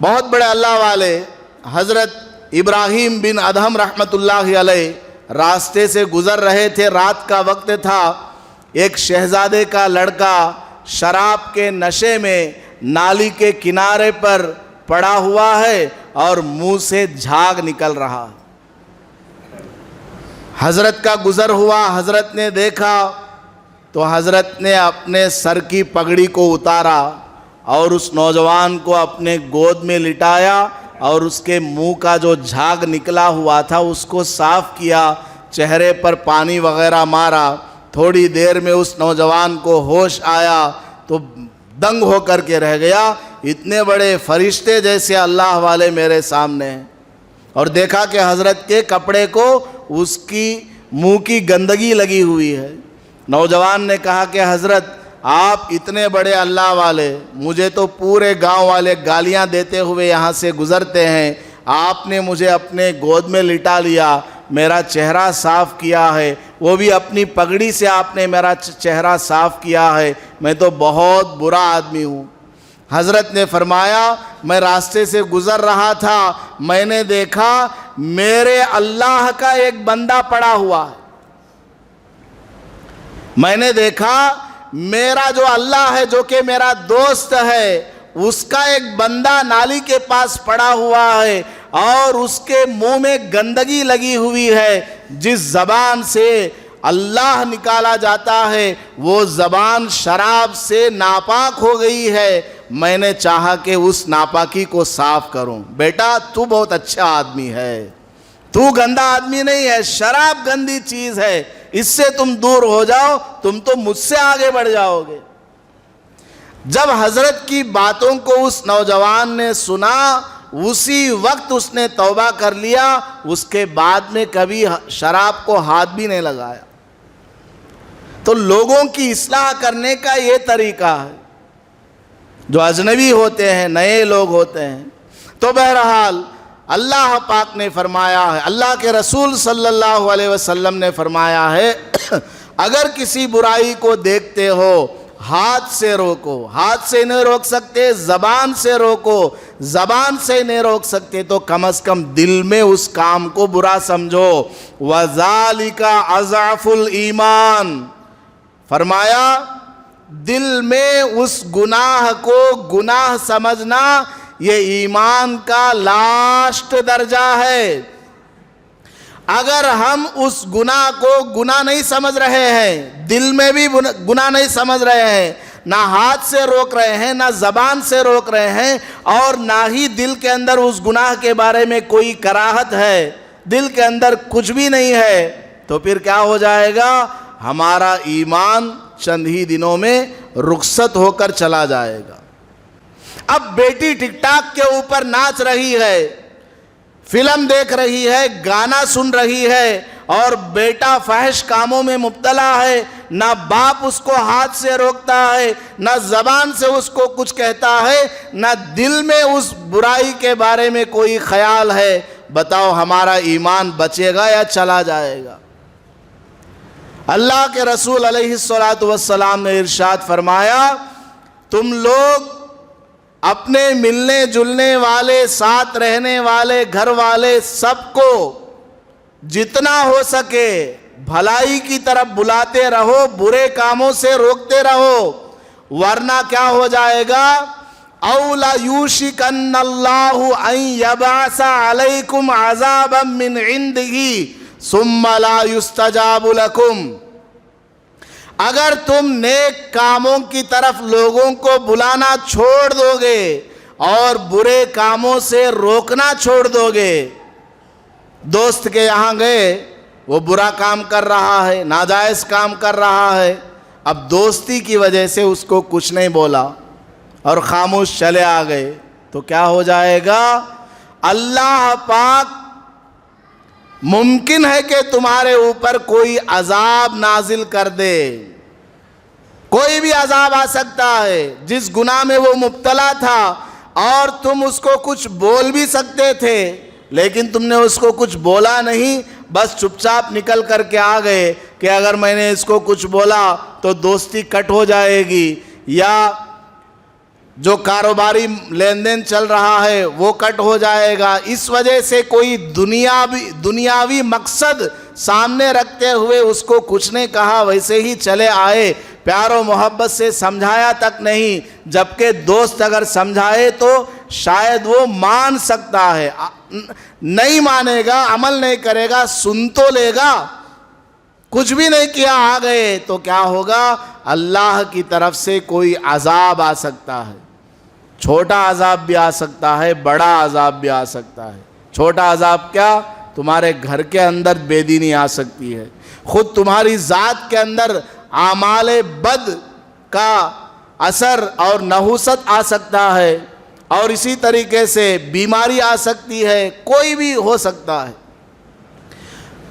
بہت بڑے اللہ والے حضرت ابراہیم بن ادہم رحمۃ اللہ علیہ راستے سے گزر رہے تھے، رات کا وقت تھا، ایک شہزادے کا لڑکا شراب کے نشے میں نالی کے کنارے پر پڑا ہوا ہے اور منہ سے جھاگ نکل رہا۔ حضرت کا گزر ہوا، حضرت نے دیکھا تو حضرت نے اپنے سر کی پگڑی کو اتارا اور اس نوجوان کو اپنے گود میں لٹایا اور اس کے منہ کا جو جھاگ نکلا ہوا تھا اس کو صاف کیا، چہرے پر پانی وغیرہ مارا۔ تھوڑی دیر میں اس نوجوان کو ہوش آیا تو دنگ ہو کر کے رہ گیا، اتنے بڑے فرشتے جیسے اللہ والے میرے سامنے ہیں، اور دیکھا کہ حضرت کے کپڑے کو اس کی منہ کی گندگی لگی ہوئی ہے۔ نوجوان نے کہا کہ حضرت آپ اتنے بڑے اللہ والے، مجھے تو پورے گاؤں والے گالیاں دیتے ہوئے یہاں سے گزرتے ہیں، آپ نے مجھے اپنے گود میں لٹا لیا، میرا چہرہ صاف کیا ہے، وہ بھی اپنی پگڑی سے آپ نے میرا چہرہ صاف کیا ہے، میں تو بہت برا آدمی ہوں۔ حضرت نے فرمایا میں راستے سے گزر رہا تھا، میں نے دیکھا میرے اللہ کا ایک بندہ پڑا ہوا ہے، میں نے دیکھا میرا جو اللہ ہے جو کہ میرا دوست ہے اس کا ایک بندہ نالی کے پاس پڑا ہوا ہے اور اس کے منہ میں گندگی لگی ہوئی ہے، جس زبان سے اللہ نکالا جاتا ہے وہ زبان شراب سے ناپاک ہو گئی ہے، میں نے چاہا کہ اس ناپاکی کو صاف کروں۔ بیٹا تو بہت اچھا آدمی ہے، تو گندا آدمی نہیں ہے، شراب گندی چیز ہے، اس سے تم دور ہو جاؤ، تم تو مجھ سے آگے بڑھ جاؤ گے۔ جب حضرت کی باتوں کو اس نوجوان نے سنا اسی وقت اس نے توبہ کر لیا، اس کے بعد میں کبھی شراب کو ہاتھ بھی نہیں لگایا۔ تو لوگوں کی اصلاح کرنے کا یہ طریقہ ہے، جو اجنبی ہوتے ہیں، نئے لوگ ہوتے ہیں۔ تو بہرحال اللہ پاک نے فرمایا ہے، اللہ کے رسول صلی اللہ علیہ وسلم نے فرمایا ہے اگر کسی برائی کو دیکھتے ہو ہاتھ سے روکو، ہاتھ سے نہیں روک سکتے زبان سے روکو، زبان سے نہیں روک سکتے تو کم از کم دل میں اس کام کو برا سمجھو، وَذَلِكَ أَضْعَفُ الْإِيمَانِ، فرمایا دل میں اس گناہ کو گناہ سمجھنا یہ ایمان کا لاسٹ درجہ ہے۔ اگر ہم اس گناہ کو گناہ نہیں سمجھ رہے ہیں، دل میں بھی گناہ نہیں سمجھ رہے ہیں، نہ ہاتھ سے روک رہے ہیں، نہ زبان سے روک رہے ہیں، اور نہ ہی دل کے اندر اس گناہ کے بارے میں کوئی کراہت ہے، دل کے اندر کچھ بھی نہیں ہے، تو پھر کیا ہو جائے گا؟ ہمارا ایمان چند ہی دنوں میں رخصت ہو کر چلا جائے گا۔ اب بیٹی ٹک ٹاک کے اوپر ناچ رہی ہے، فلم دیکھ رہی ہے، گانا سن رہی ہے، اور بیٹا فحش کاموں میں مبتلا ہے، نہ باپ اس کو ہاتھ سے روکتا ہے، نہ زبان سے اس کو کچھ کہتا ہے، نہ دل میں اس برائی کے بارے میں کوئی خیال ہے، بتاؤ ہمارا ایمان بچے گا یا چلا جائے گا؟ اللہ کے رسول علیہ الصلوۃ نے ارشاد فرمایا تم لوگ اپنے ملنے جلنے والے، ساتھ رہنے والے، گھر والے سب کو جتنا ہو سکے بھلائی کی طرف بلاتے رہو، برے کاموں سے روکتے رہو، ورنہ کیا ہو جائے گا؟ أَوْ لَيُوشِكَنَّ اللَّهُ أَن يَبْعَثَ عَلَيْكُمْ عَذَابًا مِّنْ عِنْدِهِ ثُمَّ لَا يُسْتَجَابُ لَكُمْ، اگر تم نیک کاموں کی طرف لوگوں کو بلانا چھوڑ دو گے اور برے کاموں سے روکنا چھوڑ دو گے، دوست کے یہاں گئے، وہ برا کام کر رہا ہے، ناجائز کام کر رہا ہے، اب دوستی کی وجہ سے اس کو کچھ نہیں بولا اور خاموش چلے آ گئے، تو کیا ہو جائے گا؟ اللہ پاک ممکن ہے کہ تمہارے اوپر کوئی عذاب نازل کر دے، کوئی بھی عذاب آ سکتا ہے۔ جس گناہ میں وہ مبتلا تھا اور تم اس کو کچھ بول بھی سکتے تھے لیکن تم نے اس کو کچھ بولا نہیں، بس چپ چاپ نکل کر کے آ گئے کہ اگر میں نے اس کو کچھ بولا تو دوستی کٹ ہو جائے گی، یا جو کاروباری لین دین چل رہا ہے وہ کٹ ہو جائے گا. اس وجہ سے کوئی دنیاوی مقصد سامنے رکھتے ہوئے اس کو کچھ نہیں کہا, ویسے ہی چلے آئے, پیار و محبت سے سمجھایا تک نہیں. جبکہ دوست اگر سمجھائے تو شاید وہ مان سکتا ہے, نہیں مانے گا, عمل نہیں کرے گا, سن تو لے گا. کچھ بھی نہیں کیا آ گئے تو کیا ہوگا؟ اللہ کی طرف سے کوئی عذاب آ سکتا ہے. چھوٹا عذاب بھی آ سکتا ہے, بڑا عذاب بھی آ سکتا ہے. چھوٹا عذاب کیا؟ تمہارے گھر کے اندر بے دینی آ سکتی ہے, خود تمہاری ذات کے اندر اعمال بد کا اثر اور نحوست آ سکتا ہے, اور اسی طریقے سے بیماری آ سکتی ہے, کوئی بھی ہو سکتا ہے.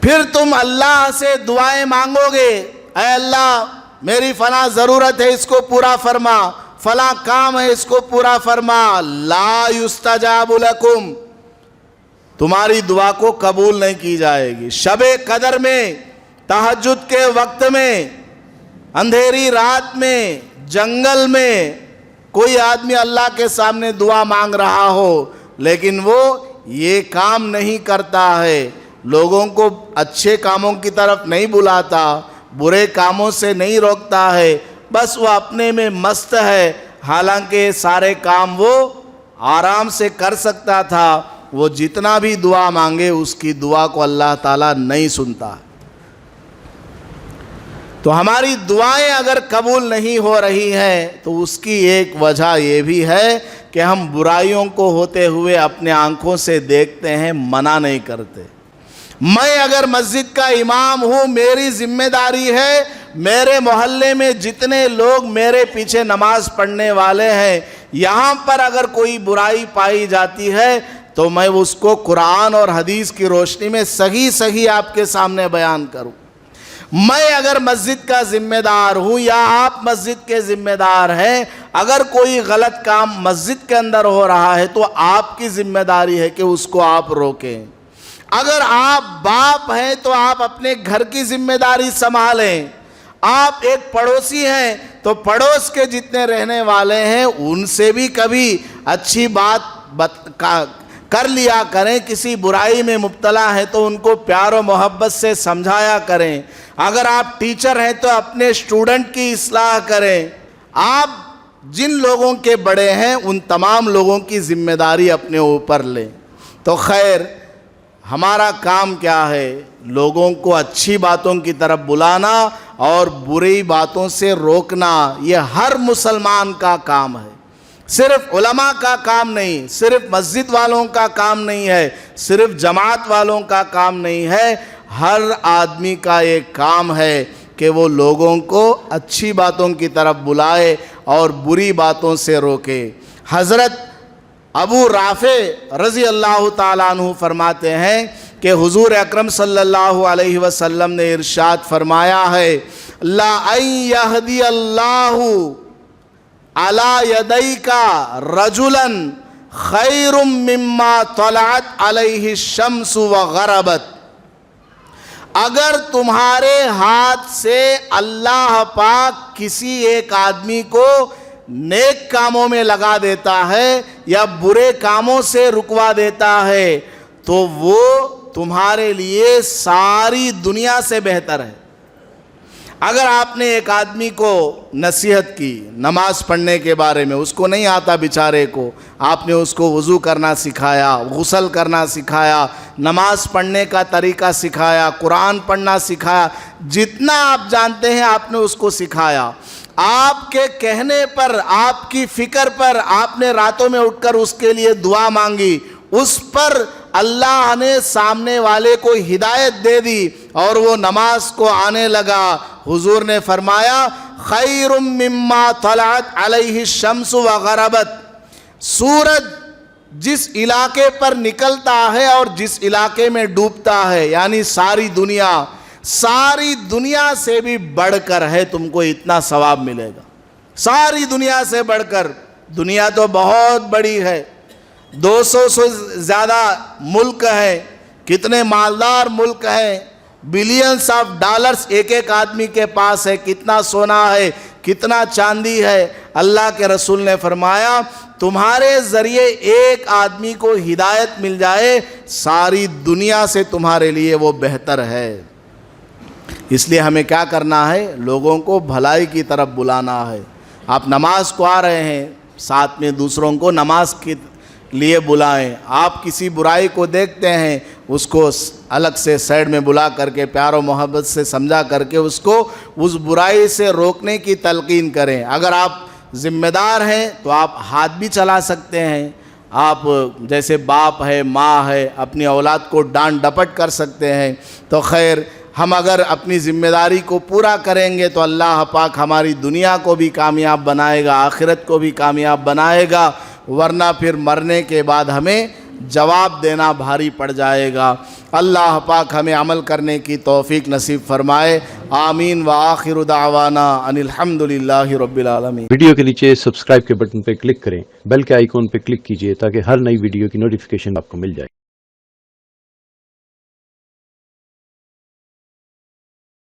پھر تم اللہ سے دعائیں مانگو گے, اے اللہ میری فلاں ضرورت ہے اس کو پورا فرما, فلاں کام ہے اس کو پورا فرما. لا یستجاب لکم, تمہاری دعا کو قبول نہیں کی جائے گی. شب قدر میں, تہجد کے وقت میں, اندھیری رات میں, جنگل میں کوئی آدمی اللہ کے سامنے دعا مانگ رہا ہو, لیکن وہ یہ کام نہیں کرتا ہے, لوگوں کو اچھے کاموں کی طرف نہیں بلاتا, برے کاموں سے نہیں روکتا ہے, بس وہ اپنے میں مست ہے. حالانکہ سارے کام وہ آرام سے کر سکتا تھا. وہ جتنا بھی دعا مانگے اس کی دعا کو اللہ تعالیٰ نہیں سنتا. تو ہماری دعائیں اگر قبول نہیں ہو رہی ہیں تو اس کی ایک وجہ یہ بھی ہے کہ ہم برائیوں کو ہوتے ہوئے اپنے آنکھوں سے دیکھتے ہیں, منع نہیں کرتے. میں اگر مسجد کا امام ہوں, میری ذمہ داری ہے میرے محلے میں جتنے لوگ میرے پیچھے نماز پڑھنے والے ہیں, یہاں پر اگر کوئی برائی پائی جاتی ہے تو میں اس کو قرآن اور حدیث کی روشنی میں صحیح آپ کے سامنے بیان کروں. میں اگر مسجد کا ذمہ دار ہوں یا آپ مسجد کے ذمہ دار ہیں, اگر کوئی غلط کام مسجد کے اندر ہو رہا ہے تو آپ کی ذمہ داری ہے کہ اس کو آپ روکیں. اگر آپ باپ ہیں تو آپ اپنے گھر کی ذمہ داری سنبھالیں. آپ ایک پڑوسی ہیں تو پڑوس کے جتنے رہنے والے ہیں ان سے بھی کبھی اچھی بات کر لیا کریں. کسی برائی میں مبتلا ہے تو ان کو پیار و محبت سے سمجھایا کریں. اگر آپ ٹیچر ہیں تو اپنے اسٹوڈنٹ کی اصلاح کریں. آپ جن لوگوں کے بڑے ہیں ان تمام لوگوں کی ذمہ داری اپنے اوپر لیں. تو خیر, ہمارا کام کیا ہے؟ لوگوں کو اچھی باتوں کی طرف بلانا اور بری باتوں سے روکنا. یہ ہر مسلمان کا کام ہے, صرف علماء کا کام نہیں, صرف مسجد والوں کا کام نہیں ہے, صرف جماعت والوں کا کام نہیں ہے. ہر آدمی کا ایک کام ہے کہ وہ لوگوں کو اچھی باتوں کی طرف بلائے اور بری باتوں سے روکے. حضرت ابو رافع رضی اللہ تعالیٰ عنہ فرماتے ہیں کہ حضور اکرم صلی اللہ علیہ وسلم نے ارشاد فرمایا ہے, لا ان یہدی اللہ علی یدیک رجلا خیر مما طلعت علیہ الشمس وغربت. اگر تمہارے ہاتھ سے اللہ پاک کسی ایک آدمی کو نیک کاموں میں لگا دیتا ہے یا برے کاموں سے رکوا دیتا ہے تو وہ تمہارے لیے ساری دنیا سے بہتر ہے. اگر آپ نے ایک آدمی کو نصیحت کی نماز پڑھنے کے بارے میں, اس کو نہیں آتا بیچارے کو, آپ نے اس کو وضو کرنا سکھایا, غسل کرنا سکھایا, نماز پڑھنے کا طریقہ سکھایا, قرآن پڑھنا سکھایا, جتنا آپ جانتے ہیں آپ نے اس کو سکھایا. آپ کے کہنے پر, آپ کی فکر پر آپ نے راتوں میں اٹھ کر اس کے لیے دعا مانگی, اس پر اللہ نے سامنے والے کو ہدایت دے دی اور وہ نماز کو آنے لگا. حضور نے فرمایا خیر مما طلعت علیہ الشمس وغربت. سورج جس علاقے پر نکلتا ہے اور جس علاقے میں ڈوبتا ہے, یعنی ساری دنیا سے بھی بڑھ کر ہے, تم کو اتنا ثواب ملے گا. ساری دنیا سے بڑھ کر. دنیا تو بہت بڑی ہے, 200 سے زیادہ ملک ہیں, کتنے مالدار ملک ہیں, بلینز آف ڈالرز ایک ایک آدمی کے پاس ہے, کتنا سونا ہے, کتنا چاندی ہے. اللہ کے رسول نے فرمایا تمہارے ذریعے ایک آدمی کو ہدایت مل جائے ساری دنیا سے تمہارے لیے وہ بہتر ہے. اس لیے ہمیں کیا کرنا ہے؟ لوگوں کو بھلائی کی طرف بلانا ہے. آپ نماز کو آ رہے ہیں، ساتھ میں دوسروں کو نماز کے لیے بلائیں. آپ کسی برائی کو دیکھتے ہیں، اس کو الگ سے سائڈ میں بلا کر کے پیار و محبت سے سمجھا کر کے اس کو اس برائی سے روکنے کی تلقین کریں. اگر آپ ذمہ دار ہیں تو آپ ہاتھ بھی چلا سکتے ہیں. آپ جیسے باپ ہے، ماں ہے، اپنی اولاد کو ڈانٹ ڈپٹ کر سکتے ہیں. تو خیر، ہم اگر اپنی ذمہ داری کو پورا کریں گے تو اللہ پاک ہماری دنیا کو بھی کامیاب بنائے گا، آخرت کو بھی کامیاب بنائے گا. ورنہ پھر مرنے کے بعد ہمیں جواب دینا بھاری پڑ جائے گا. اللہ پاک ہمیں عمل کرنے کی توفیق نصیب فرمائے. آمین. وآخر دعوانا ان الحمدللہ رب العالمین. ویڈیو کے نیچے سبسکرائب کے بٹن پہ کلک کریں، بیل کے آئیکن پہ کلک کیجئے تاکہ ہر نئی ویڈیو کی نوٹیفیکیشن آپ کو مل جائے.